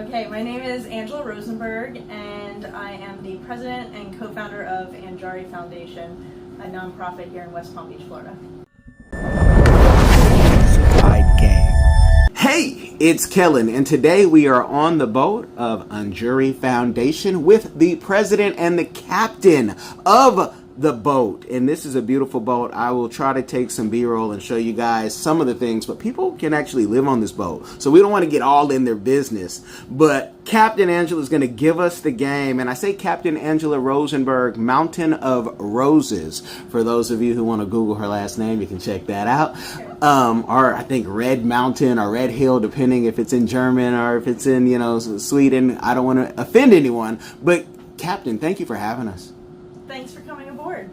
Okay, my name is Angela Rosenberg, and I am the president and co-founder of ANGARI Foundation, a nonprofit here in West Palm Beach, Florida. Hey, it's Kellen, and today we are on the boat of ANGARI Foundation with the president and the captain of the boat. And this is a beautiful boat. I will try to take some B-roll and show you guys some of the things, but people can actually live on this boat. So we don't want to get all in their business. But Captain Angela is going to give us the game. And I say Captain Angela Rosenberg, Mountain of Roses. For those of you who want to Google her last name, you can check that out. Or I think Red Mountain or Red Hill, depending if it's in German or if it's in, Sweden. I don't want to offend anyone. But Captain, thank you for having us. Thanks for coming aboard.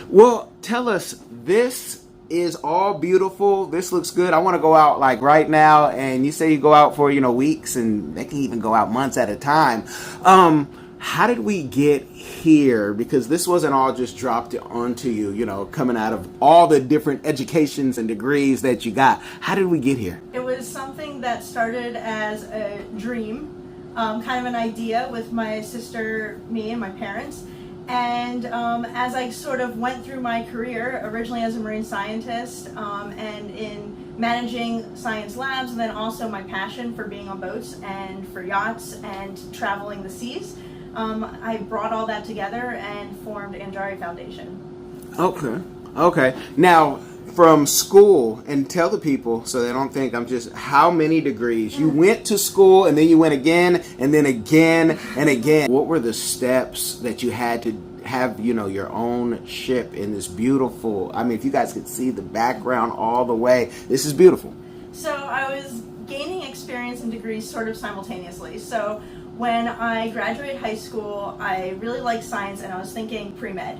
Well, tell us, this is all beautiful. This looks good. I want to go out like right now, and you say you go out for, weeks, and they can even go out months at a time. How did we get here? Because this wasn't all just dropped onto you, coming out of all the different educations and degrees that you got. How did we get here? It was something that started as a dream, kind of an idea with my sister, me, and my parents. And as I sort of went through my career, originally as a marine scientist, and in managing science labs, and then also my passion for being on boats and for yachts and traveling the seas, I brought all that together and formed ANGARI Foundation. Okay. Now, from school, and tell the people so they don't think I'm just, how many degrees? You went to school and then you went again and then again and again. What were the steps that you had to have, your own ship in this beautiful, if you guys could see the background all the way, this is beautiful. So I was gaining experience and degrees sort of simultaneously. So when I graduated high school, I really liked science and I was thinking pre-med.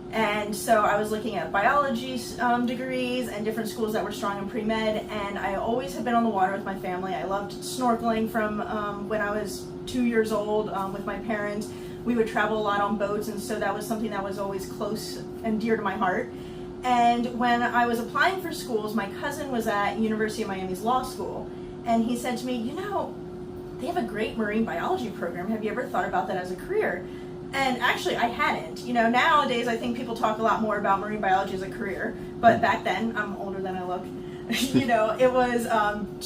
And so I was looking at biology degrees and different schools that were strong in pre-med, and I always had been on the water with my family. I loved snorkeling from when I was 2 years old with my parents. We would travel a lot on boats, and so that was something that was always close and dear to my heart. And when I was applying for schools, my cousin was at University of Miami's law school, and he said to me, they have a great marine biology program. Have you ever thought about that as a career? And actually, I hadn't. Nowadays I think people talk a lot more about marine biology as a career, but back then, I'm older than I look, it was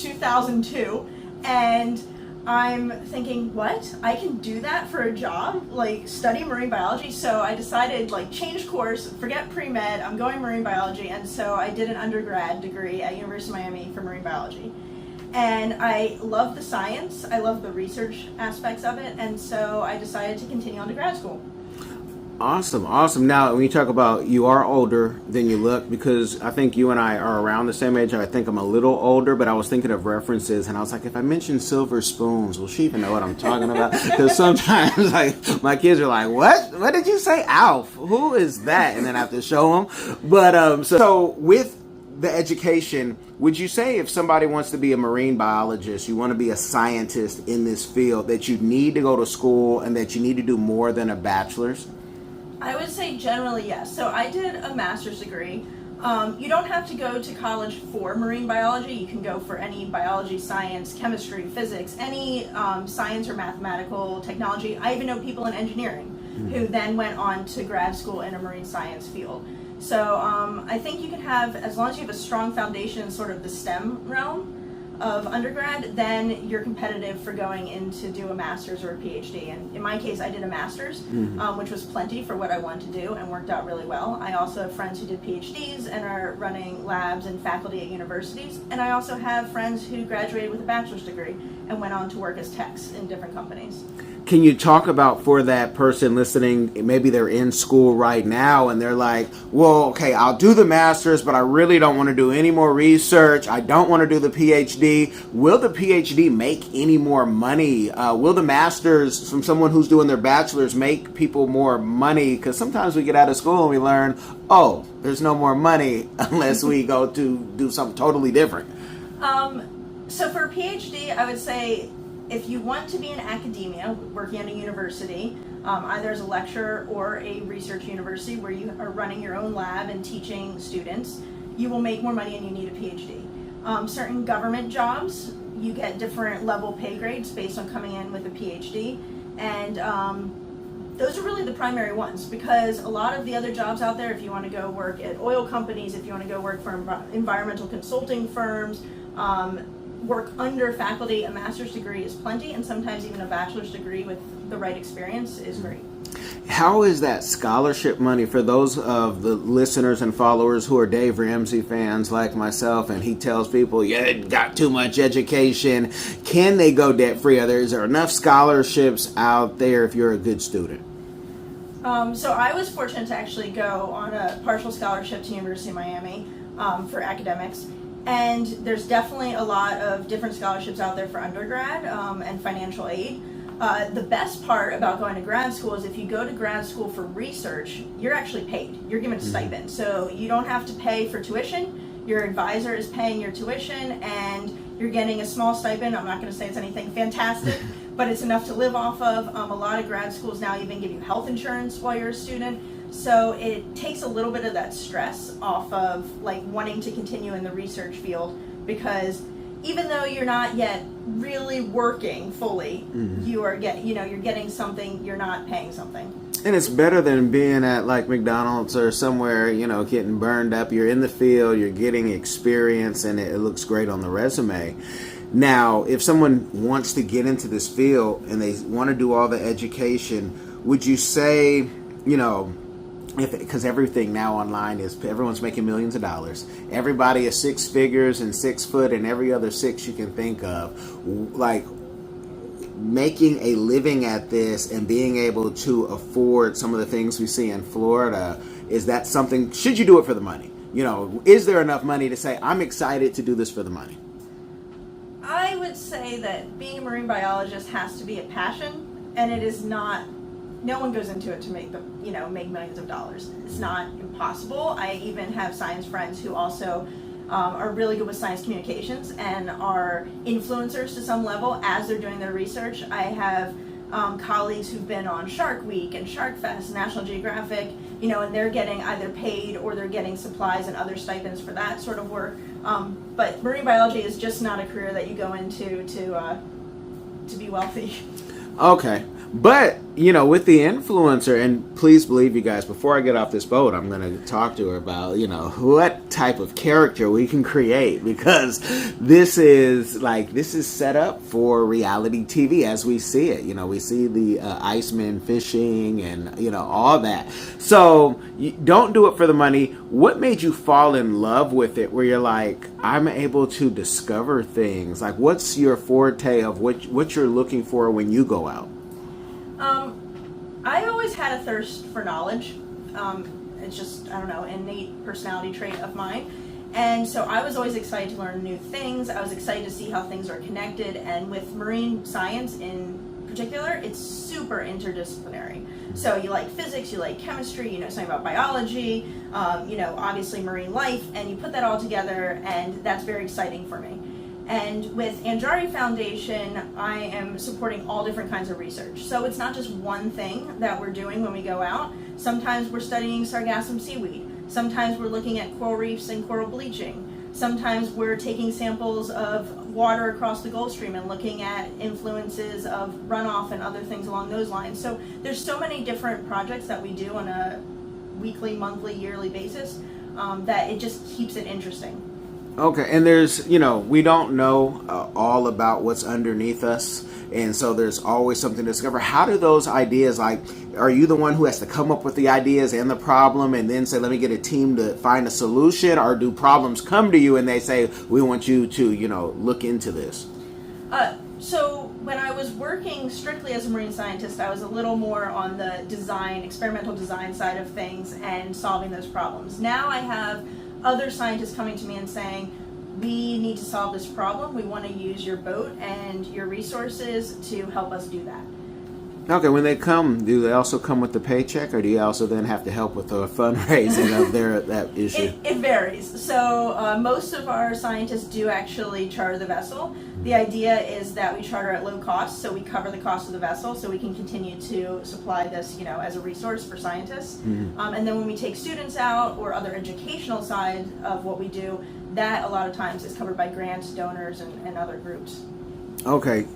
2002, and I'm thinking, what? I can do that for a job? Study marine biology? So I decided, change course, forget pre-med, I'm going marine biology, and so I did an undergrad degree at University of Miami for marine biology. And I love the science, I love the research aspects of it, and so I decided to continue on to grad school. Awesome. Now, when you talk about you are older than you look, because I think you and I are around the same age. I think I'm a little older, but I was thinking of references, and I was like, if I mention silver spoons, will she even know what I'm talking about? Because sometimes, my kids are like, what? What did you say, Alf? Who is that? And then I have to show them. But so with the education, would you say if somebody wants to be a marine biologist, you want to be a scientist in this field, that you need to go to school and that you need to do more than a bachelor's? I would say generally yes. So I did a master's degree. You don't have to go to college for marine biology. You can go for any biology, science, chemistry, physics, any science or mathematical technology. I even know people in engineering who then went on to grad school in a marine science field. So I think you can have, as long as you have a strong foundation in sort of the STEM realm of undergrad, then you're competitive for going in to do a master's or a PhD. And in my case, I did a master's, which was plenty for what I wanted to do and worked out really well. I also have friends who did PhDs and are running labs and faculty at universities. And I also have friends who graduated with a bachelor's degree and went on to work as techs in different companies. Can you talk about, for that person listening, maybe they're in school right now and they're like, well, okay, I'll do the master's, but I really don't want to do any more research. I don't want to do the PhD. Will the PhD make any more money? Will the master's from someone who's doing their bachelor's make people more money? Because sometimes we get out of school and we learn, oh, there's no more money unless we go to do something totally different. So for a PhD, I would say, if you want to be in academia, working at a university, either as a lecturer or a research university where you are running your own lab and teaching students, you will make more money and you need a PhD. Certain government jobs, you get different level pay grades based on coming in with a PhD, and those are really the primary ones, because a lot of the other jobs out there, if you want to go work at oil companies, if you want to go work for environmental consulting firms, work under faculty, a master's degree is plenty, and sometimes even a bachelor's degree with the right experience is great. How is that scholarship money for those of the listeners and followers who are Dave Ramsey fans like myself, and he tells people, yeah, got too much education? Can they go debt free? Is there enough scholarships out there if you're a good student? So I was fortunate to actually go on a partial scholarship to University of Miami for academics. And there's definitely a lot of different scholarships out there for undergrad and financial aid. The best part about going to grad school is if you go to grad school for research, you're actually paid. You're given a stipend. So you don't have to pay for tuition. Your advisor is paying your tuition, and you're getting a small stipend. I'm not going to say it's anything fantastic, but it's enough to live off of. A lot of grad schools now even give you health insurance while you're a student. So it takes a little bit of that stress off of like wanting to continue in the research field, because even though you're not yet really working fully, you are you're getting something, you're not paying something. And it's better than being at like McDonald's or somewhere, getting burned up. You're in the field, you're getting experience, and it looks great on the resume. Now, if someone wants to get into this field and they want to do all the education, would you say, because everything now online is, everyone's making millions of dollars. Everybody is six figures and 6 foot and every other six you can think of. Like, making a living at this and being able to afford some of the things we see in Florida, is that something, should you do it for the money? Is there enough money to say, I'm excited to do this for the money? I would say that being a marine biologist has to be a passion, and it is not. No one goes into it to make make millions of dollars. It's not impossible. I even have science friends who also are really good with science communications and are influencers to some level as they're doing their research. I have colleagues who've been on Shark Week and Shark Fest, National Geographic, and they're getting either paid or they're getting supplies and other stipends for that sort of work. But marine biology is just not a career that you go into to be wealthy. Okay. But, with the influencer, and please believe you guys, before I get off this boat, I'm going to talk to her about, what type of character we can create, because this is set up for reality TV as we see it. We see the Iceman fishing and, all that. So don't do it for the money. What made you fall in love with it, where you're like, I'm able to discover things? Like, what's your forte of what you're looking for when you go out? I always had a thirst for knowledge. It's just, innate personality trait of mine. And so I was always excited to learn new things. I was excited to see how things are connected. And with marine science in particular, it's super interdisciplinary. So you like physics, you like chemistry, you know something about biology, obviously marine life, and you put that all together, and that's very exciting for me. And with ANGARI Foundation, I am supporting all different kinds of research. So it's not just one thing that we're doing when we go out. Sometimes we're studying sargassum seaweed. Sometimes we're looking at coral reefs and coral bleaching. Sometimes we're taking samples of water across the Gulf Stream and looking at influences of runoff and other things along those lines. So there's so many different projects that we do on a weekly, monthly, yearly basis that it just keeps it interesting. Okay, and there's, we don't know all about what's underneath us, and so there's always something to discover. How do those ideas, are you the one who has to come up with the ideas and the problem and then say, let me get a team to find a solution, or do problems come to you and they say, we want you to, look into this? So when I was working strictly as a marine scientist, I was a little more on the experimental design side of things and solving those problems. Now I have other scientists coming to me and saying, we need to solve this problem. We want to use your boat and your resources to help us do that. Okay, when they come, do they also come with the paycheck, or do you also then have to help with the fundraising of that issue? It varies. So most of our scientists do actually charter the vessel. The idea is that we charter at low cost, so we cover the cost of the vessel, so we can continue to supply this, as a resource for scientists. Mm-hmm. And then when we take students out or other educational side of what we do, that a lot of times is covered by grants, donors, and other groups. Okay,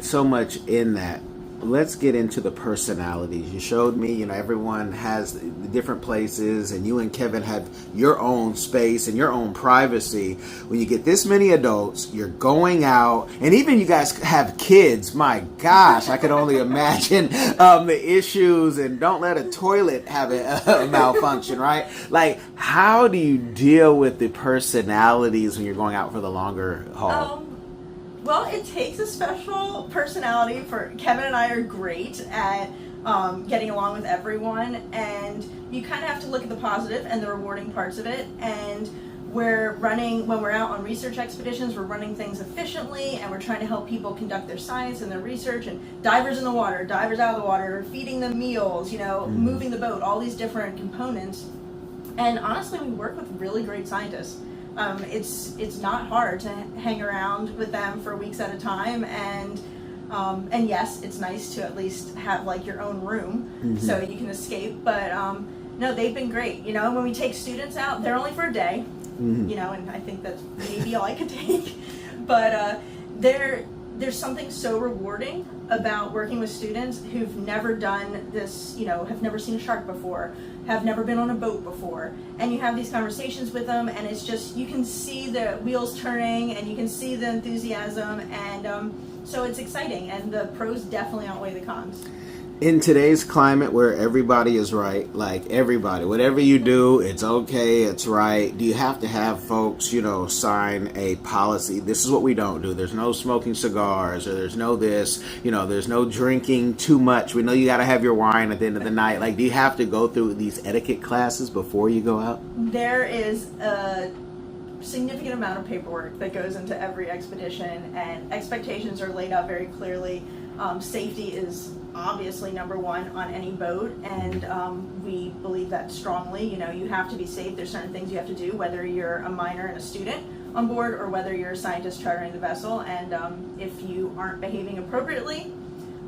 so much in that. Let's get into the personalities. You showed me, you know, everyone has different places, and you and Kevin have your own space and your own privacy. When you get this many adults, you're going out, and even you guys have kids. My gosh, I could only imagine the issues, and don't let a toilet have a malfunction, right? Like, how do you deal with the personalities when you're going out for the longer haul? Well, it takes a special personality. For Kevin and I are great at getting along with everyone, and you kind of have to look at the positive and the rewarding parts of it. And when we're out on research expeditions, we're running things efficiently, and we're trying to help people conduct their science and their research, and divers in the water, divers out of the water, feeding them meals, moving the boat, all these different components. And honestly, we work with really great scientists. It's not hard to hang around with them for weeks at a time, and yes, it's nice to at least have like your own room so you can escape. But no, they've been great. When we take students out, they're only for a day. And I think that's maybe all I could take. But there's something so rewarding about working with students who've never done this, have never seen a shark before, have never been on a boat before, and you have these conversations with them, and it's just, you can see the wheels turning, and you can see the enthusiasm, and so it's exciting, and the pros definitely outweigh the cons. In today's climate where everybody is right, like everybody, whatever you do, it's okay, it's right. Do you have to have folks, sign a policy? This is what we don't do. There's no smoking cigars, or there's no this, there's no drinking too much. We know you got to have your wine at the end of the night. Like, do you have to go through these etiquette classes before you go out? There is a significant amount of paperwork that goes into every expedition, and expectations are laid out very clearly. Safety is obviously number one on any boat, and we believe that strongly. You have to be safe. There's certain things you have to do, whether you're a minor and a student on board, or whether you're a scientist chartering the vessel. And if you aren't behaving appropriately,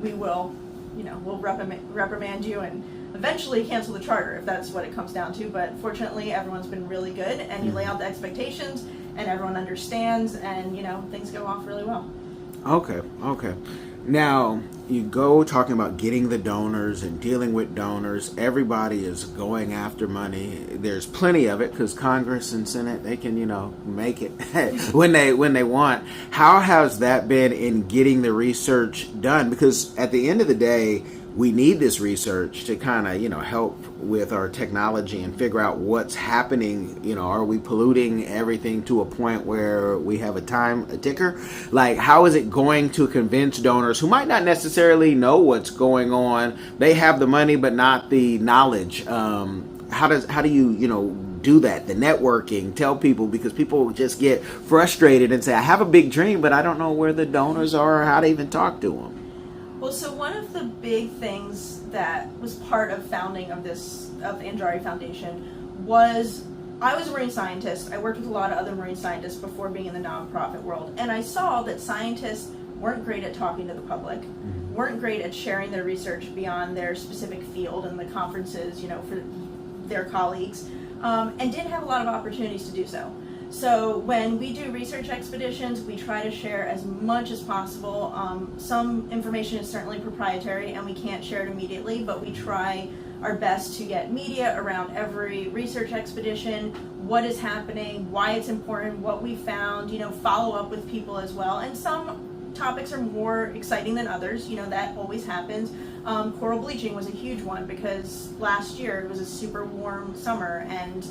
we will, we'll reprimand you and eventually cancel the charter if that's what it comes down to. But fortunately, everyone's been really good, and you lay out the expectations, and everyone understands, and things go off really well. Okay. Now, you go talking about getting the donors and dealing with donors. Everybody is going after money. There's plenty of it because Congress and Senate, they can, make it when they want. How has that been in getting the research done? Because at the end of the day, we need this research to kind of, help with our technology and figure out what's happening. Are we polluting everything to a point where we have a ticker? Like, how is it going to convince donors who might not necessarily know what's going on? They have the money, but not the knowledge. How do you, do that? The networking, tell people, because people just get frustrated and say, I have a big dream, but I don't know where the donors are or how to even talk to them. Well, so one of the big things that was part of founding of the ANGARI Foundation was, I was a marine scientist. I worked with a lot of other marine scientists before being in the nonprofit world, and I saw that scientists weren't great at talking to the public, weren't great at sharing their research beyond their specific field and the conferences, for their colleagues, and didn't have a lot of opportunities to do so. So when we do research expeditions, we try to share as much as possible. Some information is certainly proprietary and we can't share it immediately, but we try our best to get media around every research expedition, what is happening, why it's important, what we found, follow up with people as well. And some topics are more exciting than others, that always happens. Coral bleaching was a huge one because last year it was a super warm summer, and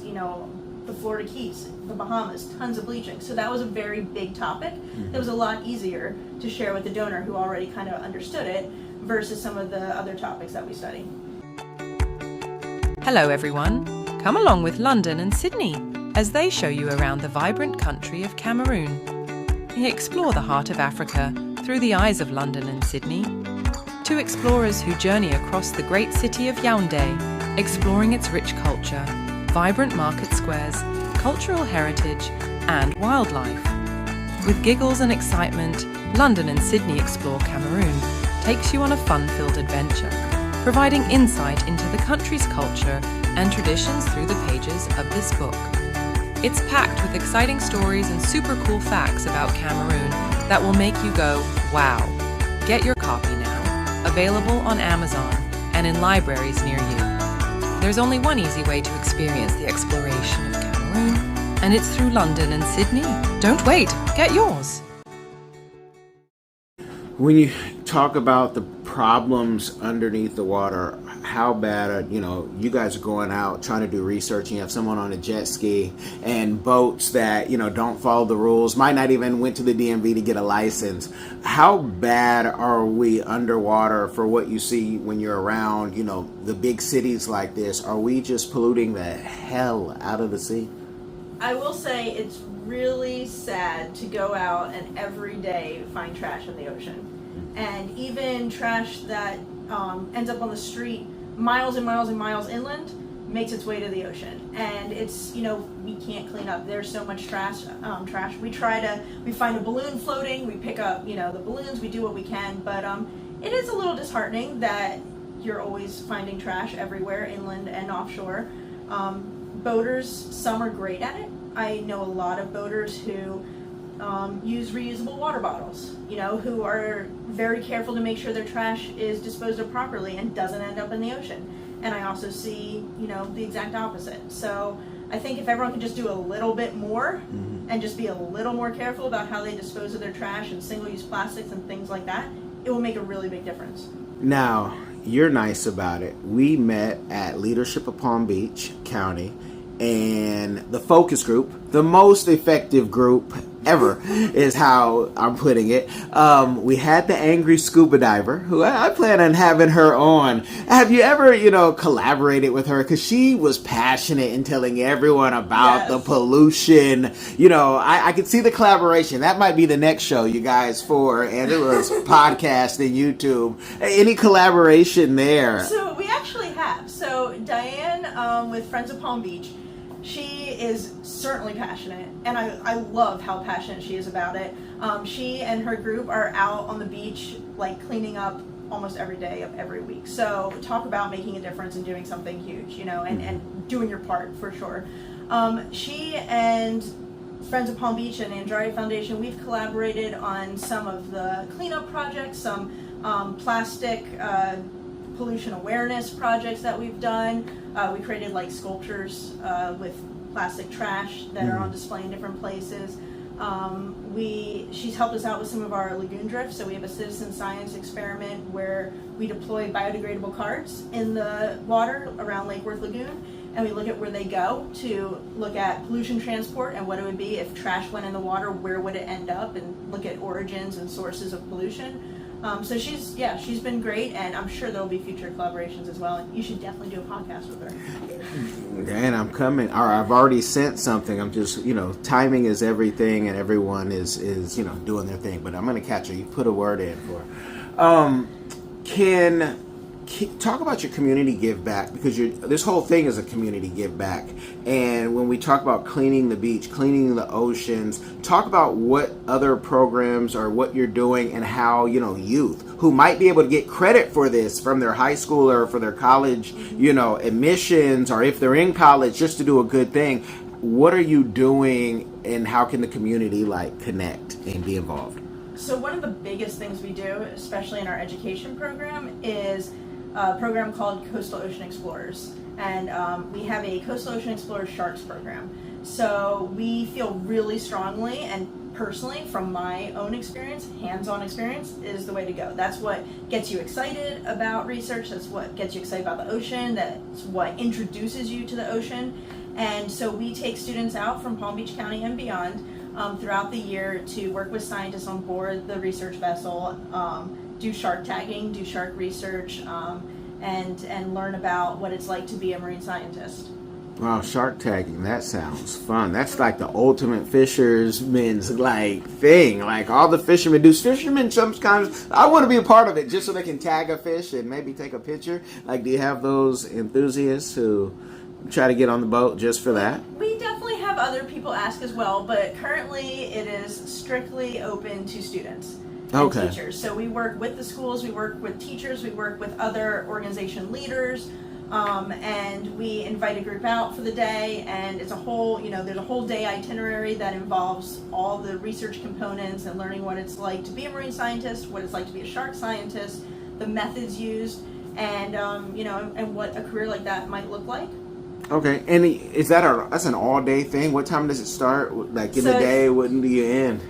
the Florida Keys, the Bahamas, tons of bleaching. So that was a very big topic. That was a lot easier to share with the donor who already kind of understood it versus some of the other topics that we study. Hello everyone. Come along with London and Sydney as they show you around the vibrant country of Cameroon. Explore the heart of Africa through the eyes of London and Sydney. Two explorers who journey across the great city of Yaoundé, exploring its rich culture, vibrant market squares, cultural heritage, and wildlife. With giggles and excitement, London and Sydney Explore Cameroon takes you on a fun-filled adventure, providing insight into the country's culture and traditions through the pages of this book. It's packed with exciting stories and super cool facts about Cameroon that will make you go, wow. Get your copy now, available on Amazon and in libraries near you. There's only one easy way to experience the exploration of Cameroon, and it's through London and Sydney. Don't wait, get yours. When you talk about the problems underneath the water, how bad are, you guys are going out trying to do research and you have someone on a jet ski and boats that, don't follow the rules, might not even went to the DMV to get a license. How bad are we underwater for what you see when you're around, the big cities like this? Are we just polluting the hell out of the sea? I will say it's really sad to go out and every day find trash in the ocean. And even trash that ends up on the street miles and miles and miles inland makes its way to the ocean. And it's, we can't clean up. There's so much trash. We find a balloon floating, we pick up, the balloons, we do what we can. But it is a little disheartening that you're always finding trash everywhere, inland and offshore. Boaters, some are great at it. I know a lot of boaters who use reusable water bottles, who are very careful to make sure their trash is disposed of properly and doesn't end up in the ocean. And I also see, the exact opposite. So I think if everyone could just do a little bit more and just be a little more careful about how they dispose of their trash and single-use plastics and things like that, it will make a really big difference. Now, you're nice about it. We met at Leadership of Palm Beach County, and the focus group, the most effective group ever is how I'm putting it. We had the angry scuba diver, who I plan on having her on. Have you ever, collaborated with her? Because she was passionate in telling everyone about the pollution. I could see the collaboration. That might be the next show, you guys, for Angela's podcast and YouTube. Any collaboration there? So we actually have. So Diane with Friends of Palm Beach, she is certainly passionate, and I love how passionate she is about it. She and her group are out on the beach, cleaning up almost every day of every week. So talk about making a difference and doing something huge, and doing your part for sure. She and Friends of Palm Beach and ANGARI Foundation, we've collaborated on some of the cleanup projects, some plastic pollution awareness projects that we've done. We created sculptures with plastic trash that are on display in different places. She's helped us out with some of our lagoon drifts. So we have a citizen science experiment where we deploy biodegradable cards in the water around Lake Worth Lagoon, and we look at where they go to look at pollution transport and what it would be if trash went in the water, where would it end up, and look at origins and sources of pollution. So she's been great, and I'm sure there'll be future collaborations as well. And you should definitely do a podcast with her. Dan, I'm coming. Or I've already sent something. I'm just, timing is everything, and everyone is doing their thing. But I'm going to catch her. You put a word in for her. Talk about your community give back, because this whole thing is a community give back. And when we talk about cleaning the beach, cleaning the oceans, talk about what other programs or what you're doing, and how youth who might be able to get credit for this from their high school or for their college admissions, or if they're in college just to do a good thing. What are you doing, and how can the community connect and be involved? So one of the biggest things we do, especially in our education program, is a program called Coastal Ocean Explorers. And we have a Coastal Ocean Explorers Sharks program. So we feel really strongly, and personally, from my own experience, hands-on experience is the way to go. That's what gets you excited about research. That's what gets you excited about the ocean. That's what introduces you to the ocean. And so we take students out from Palm Beach County and beyond throughout the year to work with scientists on board the research vessel, do shark tagging, do shark research, and learn about what it's like to be a marine scientist. Wow, shark tagging, that sounds fun. That's the ultimate fisherman's thing. All the fishermen do. Fishermen sometimes, I want to be a part of it just so they can tag a fish and maybe take a picture. Do you have those enthusiasts who try to get on the boat just for that? We definitely have other people ask as well, but currently it is strictly open to students and teachers. So we work with the schools, we work with teachers, we work with other organization leaders. And we invite a group out for the day, and it's a whole, there's a whole day itinerary that involves all the research components and learning what it's like to be a marine scientist, what it's like to be a shark scientist, the methods used, and and what a career like that might look like. Okay, and is that's an all day thing? What time does it start? Like in the day, when do you end?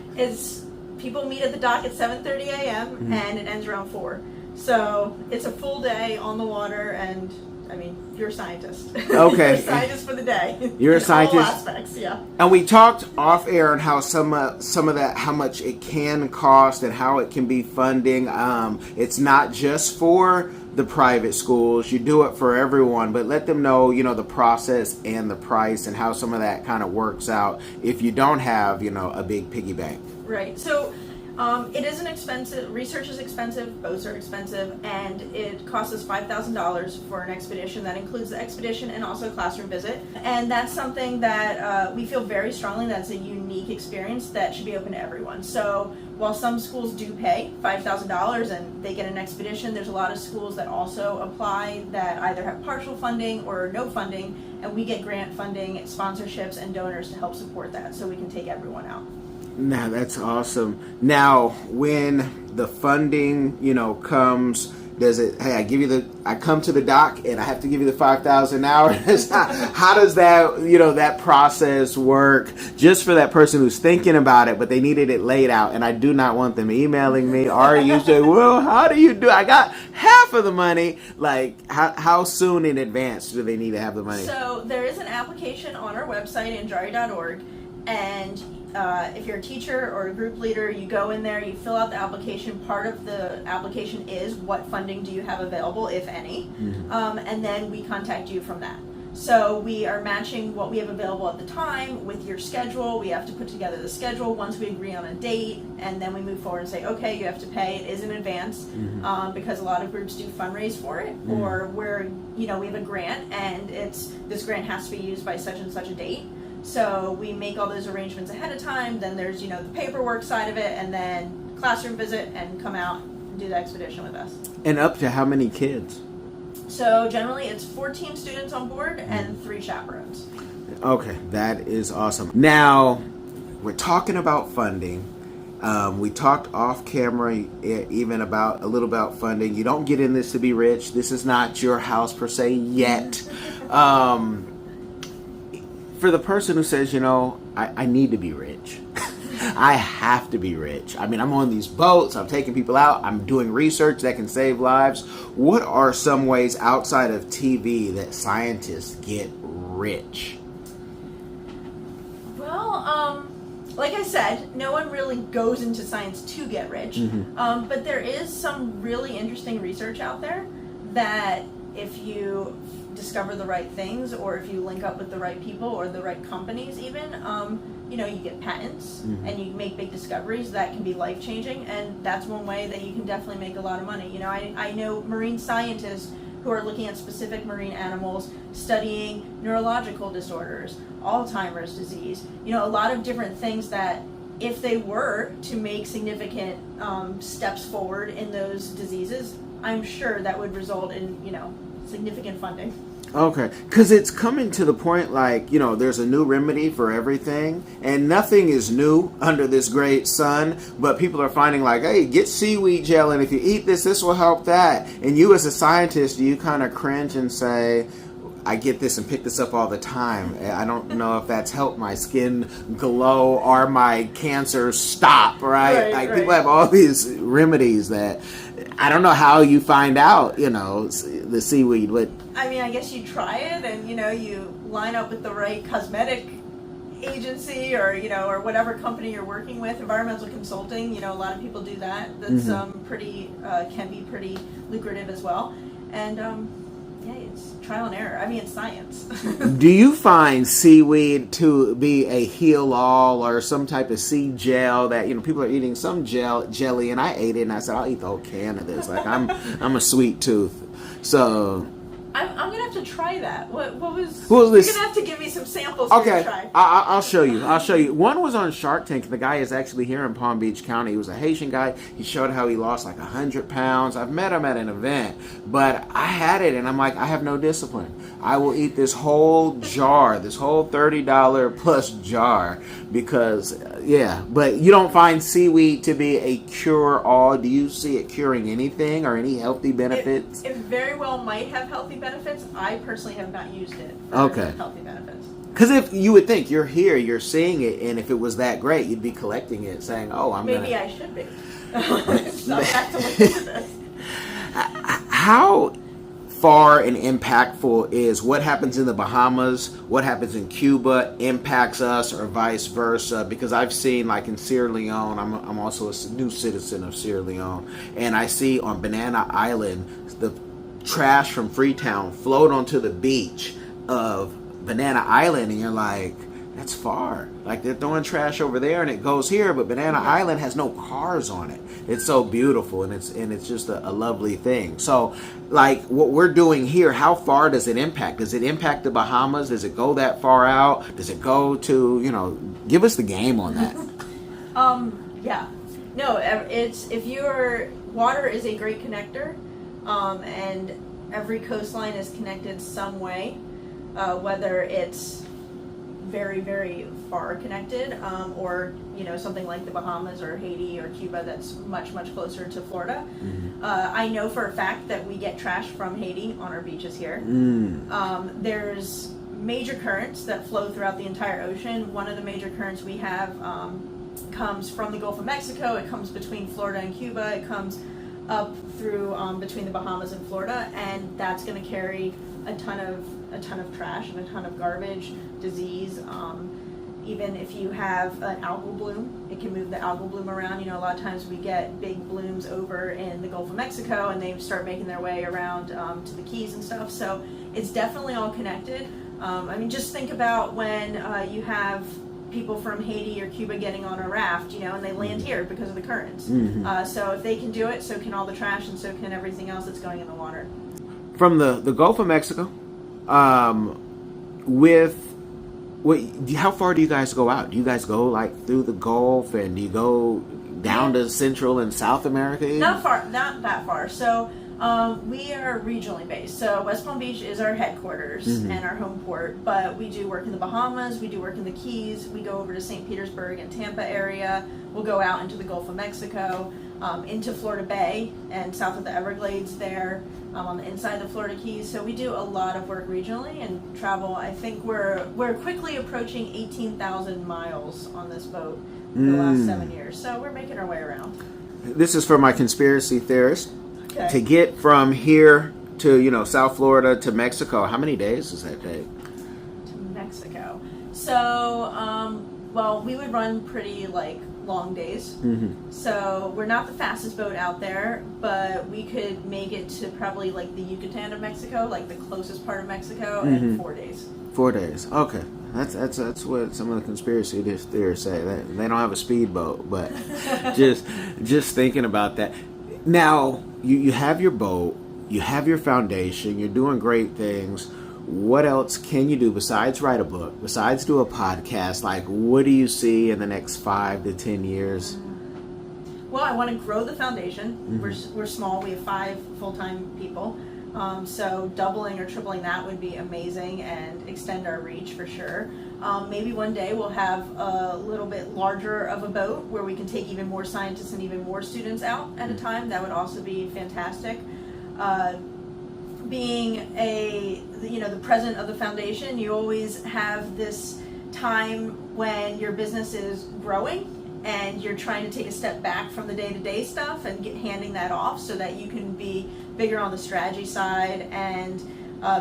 People meet at the dock at 7:30 a.m. and it ends around 4. So it's a full day on the water, and I mean, you're a scientist. Okay. You're a scientist for the day. You're a scientist. All aspects, yeah. And we talked off air on how some of that, how much it can cost and how it can be funding. It's not just for the private schools. You do it for everyone, but let them know, the process and the price and how some of that kind of works out if you don't have, a big piggy bank. Right. So it is an expensive, research is expensive, boats are expensive, and it costs us $5,000 for an expedition. That includes the expedition and also a classroom visit. And that's something that we feel very strongly that's a unique experience that should be open to everyone. So while some schools do pay $5,000 and they get an expedition, there's a lot of schools that also apply that either have partial funding or no funding, and we get grant funding, sponsorships, and donors to help support that so we can take everyone out. Now that's awesome. Now, when the funding, comes, does it? Hey, I come to the dock and I have to give you the 5,000 hours. How does that, that process work? Just for that person who's thinking about it, but they needed it laid out, and I do not want them emailing me or you say, well, how do you do? I got half of the money. Like, how soon in advance do they need to have the money? So there is an application on our website, angari.org, and if you're a teacher or a group leader, you go in there, you fill out the application. Part of the application is what funding do you have available, if any, and then we contact you from that. So we are matching what we have available at the time with your schedule. We have to put together the schedule once we agree on a date, and then we move forward and say, okay, you have to pay. It is in advance because a lot of groups do fundraise for it, or where we have a grant and this grant has to be used by such and such a date. So we make all those arrangements ahead of time. Then there's, the paperwork side of it, and then classroom visit and come out and do the expedition with us. And up to how many kids? So generally it's 14 students on board and 3 chaperones. Okay, that is awesome. Now, we're talking about funding. We talked off camera even a little about funding. You don't get in this to be rich. This is not your house per se yet. For the person who says, I need to be rich. I have to be rich. I mean, I'm on these boats. I'm taking people out. I'm doing research that can save lives. What are some ways outside of TV that scientists get rich? Well, like I said, no one really goes into science to get rich. But there is some really interesting research out there that if you discover the right things, or if you link up with the right people or the right companies even, you get patents and you make big discoveries that can be life-changing, and that's one way that you can definitely make a lot of money. I know marine scientists who are looking at specific marine animals, studying neurological disorders, Alzheimer's disease, a lot of different things that if they were to make significant steps forward in those diseases, I'm sure that would result in, significant funding. Okay, because it's coming to the point there's a new remedy for everything, and nothing is new under this great sun, but people are finding hey, get seaweed gel, and if you eat this will help that. And you as a scientist, you kind of cringe and say, I get this and pick this up all the time. I don't know if that's helped my skin glow or my cancer stop, right? People have all these remedies that I don't know how you find out, the seaweed. But I mean, I guess you try it and, you line up with the right cosmetic agency or, or whatever company you're working with. Environmental consulting, a lot of people do that. That's can be pretty lucrative as well. And, it's trial and error. I mean, it's science. Do you find seaweed to be a heal-all or some type of sea gel that, people are eating some jelly, and I ate it, and I said, I'll eat the whole can of this. I'm a sweet tooth. So I'm I'm gonna have to try that. What was? Well, You're gonna have to give me some samples. Okay, To try. I'll show you. I'll show you. One was on Shark Tank. The guy is actually here in Palm Beach County. He was a Haitian guy. He showed how he lost like 100 pounds. I've met him at an event, but I had it and I'm like, I have no discipline. I will eat this whole jar, this whole $30 plus jar because, yeah. But you don't find seaweed to be a cure-all. Do you see it curing anything or any healthy benefits? It very well might have healthy benefits. I personally have not used it for healthy benefits. Because if you would think you're here, you're seeing it, and if it was that great, you'd be collecting it, saying, "Oh, maybe I should be." So I have to look into this. How far and impactful is what happens in the Bahamas, what happens in Cuba impacts us, or vice versa? Because I've seen, like in Sierra Leone, I'm also a new citizen of Sierra Leone, and I see on Banana Island the trash from Freetown float onto the beach of Banana Island, and you're like, that's far. Like they're throwing trash over there and it goes here, but Banana Island has no cars on it. It's so beautiful and it's just a lovely thing. So like what we're doing here, how far does it impact? Does it impact the Bahamas? Does it go that far out? Does it go to, give us the game on that. Yeah. No, water is a great connector, and every coastline is connected some way, whether it's very, very far connected, or something like the Bahamas or Haiti or Cuba that's much, much closer to Florida. Mm-hmm. I know for a fact that we get trash from Haiti on our beaches here. There's major currents that flow throughout the entire ocean. One of the major currents we have comes from the Gulf of Mexico. It comes between Florida and Cuba. It comes up through between the Bahamas and Florida, and that's going to carry a ton of trash and a ton of garbage, disease. Even if you have an algal bloom, it can move the algal bloom around. A lot of times we get big blooms over in the Gulf of Mexico, and they start making their way around to the Keys and stuff. So it's definitely all connected. Just think about when you have people from Haiti or Cuba getting on a raft, and they land here because of the currents. Mm-hmm. So if they can do it, so can all the trash, and so can everything else that's going in the water. From the Gulf of Mexico, how far do you guys go out? Do you guys go like through the Gulf, and do you go down to Central and South America? Not that far. So we are regionally based. So West Palm Beach is our headquarters and our home port, but we do work in the Bahamas, we do work in the Keys, we go over to St. Petersburg and Tampa area, we'll go out into the Gulf of Mexico, into Florida Bay and south of the Everglades there, on the inside of the Florida Keys. So we do a lot of work regionally and travel. I think we're quickly approaching 18,000 miles on this boat in the last 7 years. So we're making our way around. This is for my conspiracy theorist. Okay. To get from here to, South Florida to Mexico, how many days does that take? To Mexico. So, we would run pretty, long days. Mm-hmm. So we're not the fastest boat out there, but we could make it to probably, the Yucatan of Mexico, the closest part of Mexico, in 4 days. 4 days. Okay. That's what some of the conspiracy theorists say. They don't have a speedboat, but just thinking about that. Now, you have your boat, you have your foundation, you're doing great things. What else can you do besides write a book, besides do a podcast? What do you see in the next 5 to 10 years? Well, I want to grow the foundation. Mm-hmm. We're small. We have 5 full-time people. So doubling or tripling that would be amazing and extend our reach for sure. Maybe one day we'll have a little bit larger of a boat where we can take even more scientists and even more students out at a time. That would also be fantastic. Being the president of the foundation, you always have this time when your business is growing and you're trying to take a step back from the day-to-day stuff and handing that off so that you can be bigger on the strategy side and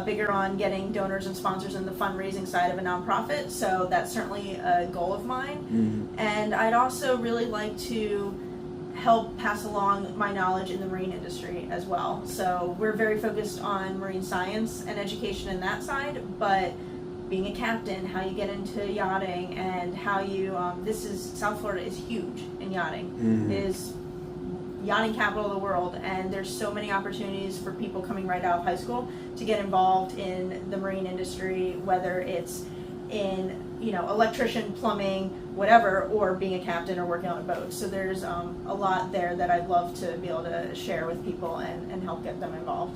bigger on getting donors and sponsors in the fundraising side of a nonprofit. So that's certainly a goal of mine. Mm-hmm. And I'd also really like to help pass along my knowledge in the marine industry as well. So we're very focused on marine science and education in that side, but being a captain, how you get into yachting, and how you South Florida is huge in yachting. Mm-hmm. It is yachting capital of the world, and there's so many opportunities for people coming right out of high school to get involved in the marine industry, whether it's in, electrician, plumbing, whatever, or being a captain or working on a boat. So there's a lot there that I'd love to be able to share with people and help get them involved.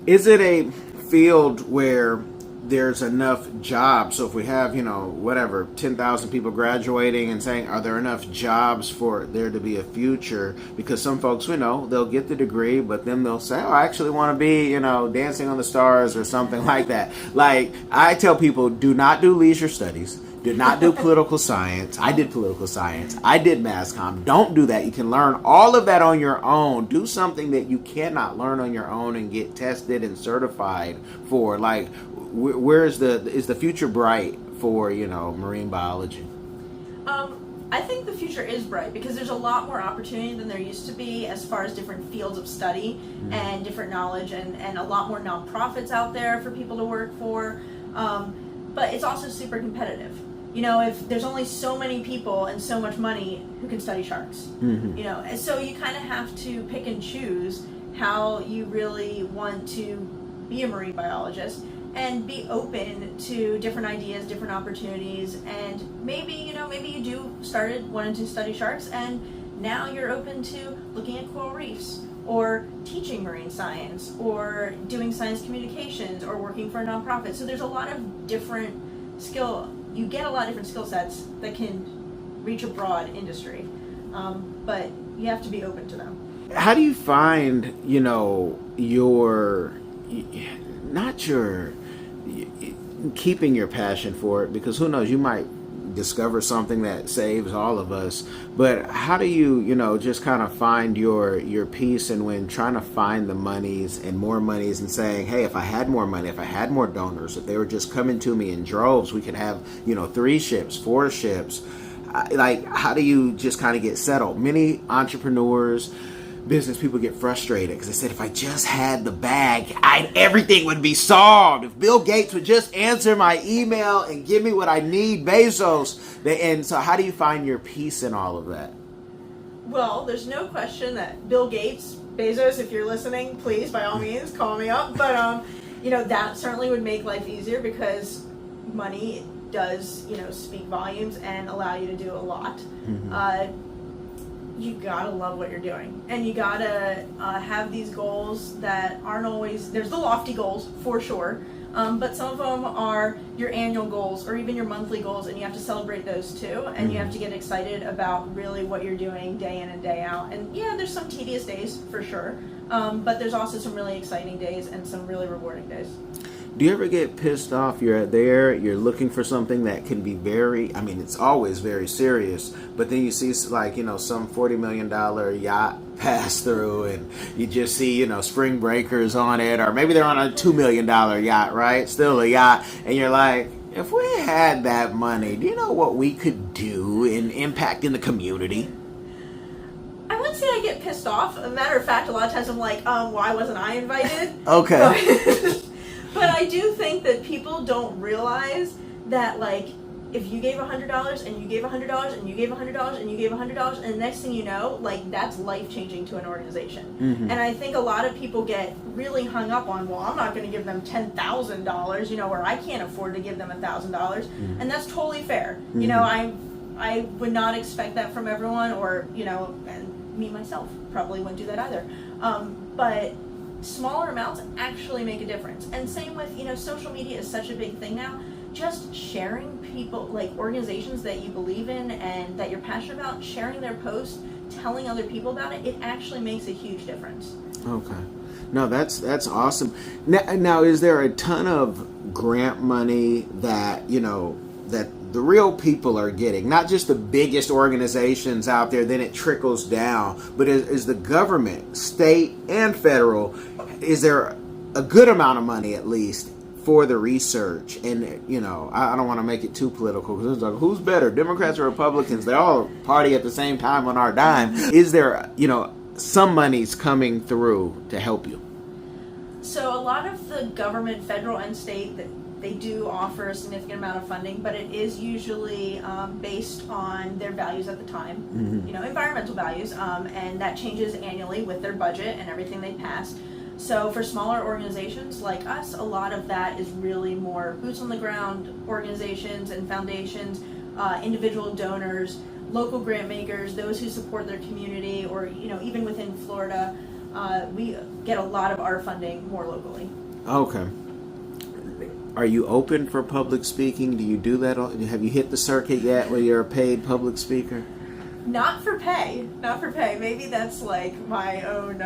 Is it a field where there's enough jobs? So if we have, 10,000 people graduating and saying, are there enough jobs for there to be a future? Because some folks, they'll get the degree, but then they'll say, oh, I actually want to be, Dancing on the Stars or something like that. Like, I tell people, do not do leisure studies. Do not do political science. I did political science. I did mass comm. Don't do that. You can learn all of that on your own. Do something that you cannot learn on your own and get tested and certified for. Like, is the future bright for, marine biology? I think the future is bright because there's a lot more opportunity than there used to be as far as different fields of study and different knowledge, and a lot more nonprofits out there for people to work for. But it's also super competitive. If there's only so many people and so much money who can study sharks, and so you kind of have to pick and choose how you really want to be a marine biologist and be open to different ideas, different opportunities, and maybe you started wanting to study sharks, and now you're open to looking at coral reefs, or teaching marine science, or doing science communications, or working for a nonprofit. So there's a lot of different you get a lot of different skill sets that can reach a broad industry, but you have to be open to them. How do you find, keeping your passion for it? Because who knows, you might discover something that saves all of us. But how do you, just kind of find your peace, and when trying to find the monies and more monies and saying, hey, if I had more money, if I had more donors, if they were just coming to me in droves, we could have, 3 ships, 4 ships. Like, how do you just kind of get settled? Many entrepreneurs, business people get frustrated because they said, if I just had the bag, everything would be solved. If Bill Gates would just answer my email and give me what I need, Bezos. And so how do you find your peace in all of that? Well, there's no question that Bill Gates, Bezos, if you're listening, please, by all means, call me up. But, that certainly would make life easier because money does, speak volumes and allow you to do a lot. You gotta love what you're doing, and you gotta have these goals that aren't always, there's the lofty goals for sure, but some of them are your annual goals or even your monthly goals, and you have to celebrate those too, and you have to get excited about really what you're doing day in and day out. And yeah, there's some tedious days for sure, but there's also some really exciting days and some really rewarding days. Do you ever get pissed off? You're looking for something that can be it's always very serious, but then you see some $40 million yacht pass through, and you just see, spring breakers on it, or maybe they're on a $2 million yacht, right? Still a yacht. And you're like, if we had that money, do you know what we could do in impacting the community? I wouldn't say I get pissed off. As a matter of fact, a lot of times I'm like, why wasn't I invited? Okay. But I do think that people don't realize that, if you gave $100 and you gave $100 and you gave $100 and you gave $100, and the next thing you know, that's life-changing to an organization. And I think a lot of people get really hung up on, well, I'm not going to give them $10,000, or I can't afford to give them $1,000. And that's totally fair. I would not expect that from everyone, or, and me myself probably wouldn't do that either. But smaller amounts actually make a difference. And same with, social media is such a big thing now. Just sharing people, organizations that you believe in and that you're passionate about, sharing their posts, telling other people about it, it actually makes a huge difference. Okay. No, that's awesome. Now, is there a ton of grant money that, that the real people are getting, not just the biggest organizations out there, then it trickles down, but is the government, state and federal, is there a good amount of money at least for the research? And I don't want to make it too political, because it's like, who's better, Democrats or Republicans? They all party at the same time on our dime. Is there some money's coming through to help you? So a lot of the government, federal and state, they do offer a significant amount of funding, but it is usually based on their values at the time, environmental values, and that changes annually with their budget and everything they pass. So for smaller organizations like us, a lot of that is really more boots on the ground organizations and foundations, individual donors, local grant makers, those who support their community, or even within Florida, we get a lot of our funding more locally. Okay. Are you open for public speaking? Do you do that? Have you hit the circuit yet where you're a paid public speaker? Not for pay. Maybe that's like my own,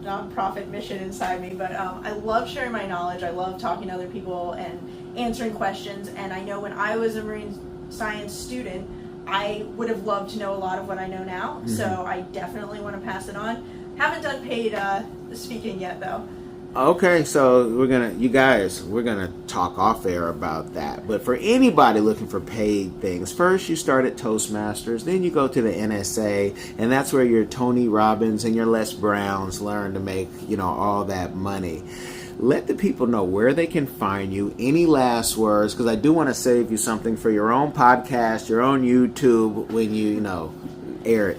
nonprofit mission inside me. But I love sharing my knowledge. I love talking to other people and answering questions. And I know when I was a marine science student, I would have loved to know a lot of what I know now. So I definitely want to pass it on. Haven't done paid speaking yet, though. Okay, so we're gonna talk off air about that. But for anybody looking for paid things, first you start at Toastmasters, then you go to the NSA, and that's where your Tony Robbins and your Les Browns learn to make all that money. Let the people know where they can find you. Any last words? Because I do want to save you something for your own podcast, your own YouTube when you air it.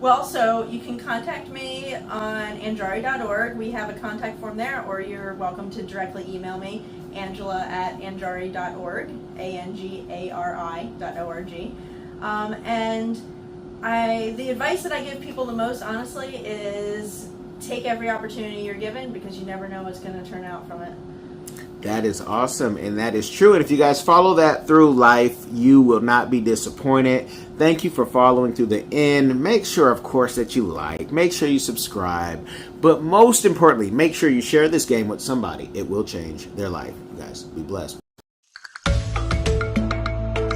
Well, so you can contact me on angari.org. We have a contact form there, or you're welcome to directly email me, angela@angari.org, angari.org. And the advice that I give people the most, honestly, is take every opportunity you're given, because you never know what's going to turn out from it. That is awesome, and that is true. And if you guys follow that through life, you will not be disappointed. Thank you for following through the end. Make sure, of course, that you like. Make sure you subscribe. But most importantly, make sure you share this game with somebody. It will change their life. You guys, be blessed.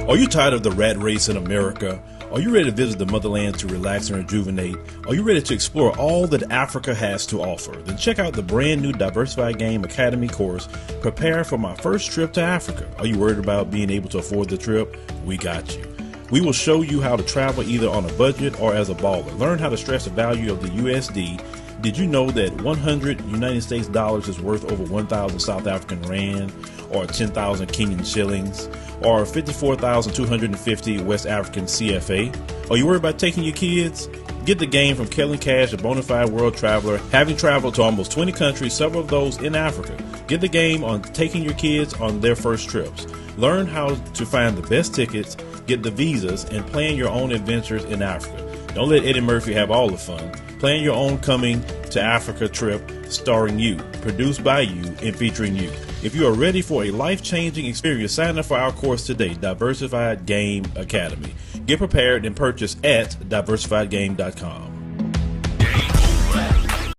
Are you tired of the rat race in America? Are you ready to visit the motherland to relax and rejuvenate? Are you ready to explore all that Africa has to offer? Then check out the brand new Diversified Game Academy course, Prepare for My First Trip to Africa. Are you worried about being able to afford the trip? We got you. We will show you how to travel either on a budget or as a baller. Learn how to stress the value of the USD. Did you know that 100 United States dollars is worth over 1,000 South African rand, or 10,000 Kenyan shillings, or 54,250 West African CFA? Are you worried about taking your kids? Get the game from Kellen Cash, a bona fide world traveler, having traveled to almost 20 countries, several of those in Africa. Get the game on taking your kids on their first trips. Learn how to find the best tickets, get the visas, and plan your own adventures in Africa. Don't let Eddie Murphy have all the fun. Plan your own coming to Africa trip starring you, produced by you, and featuring you. If you are ready for a life-changing experience, sign up for our course today, Diversified Game Academy. Get prepared and purchase at diversifiedgame.com.